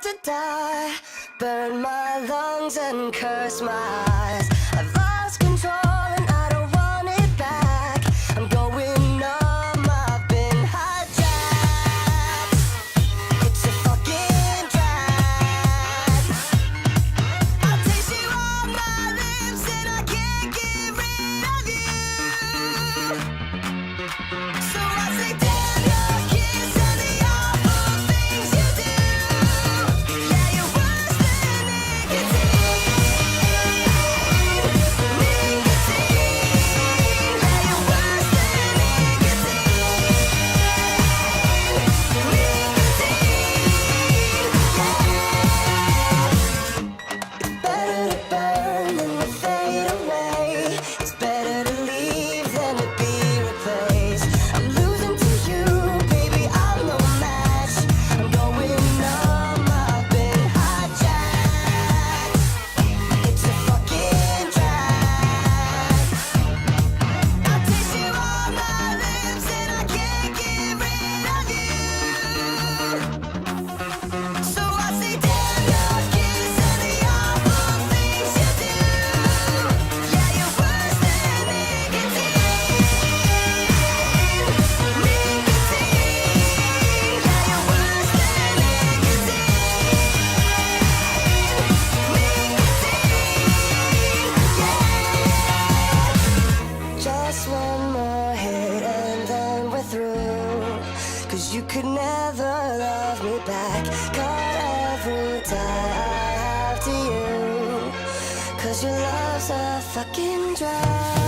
to die. Burn my lungs and curse my eyes. I've lost control and I don't want it back. I'm going numb, I've been hijacked. It's a fucking drag. I'll taste you on my lips and I can't get rid of you. So I say damn your kiss and the awful things you do. Yeah, you're worse than nicotine. Nicotine. Yeah, you're worse than nicotine. Nicotine. Better to burn than to fade away. It's better to leave than to be replaced. I'm losing to you, baby, I'm no match. I'm going numb, I've been hijacked. It's a fucking drag. I'll taste you on my lips and I can't get rid of you. So I say damn your kiss and the awful things you do. Yeah, you're worse than nicotine. Nicotine. Yeah, you're worse than nicotine. Just one more hit and then we're through. 'Cause you could never love me back. Got every tie I have to you. 'Cause your love's a fucking drag.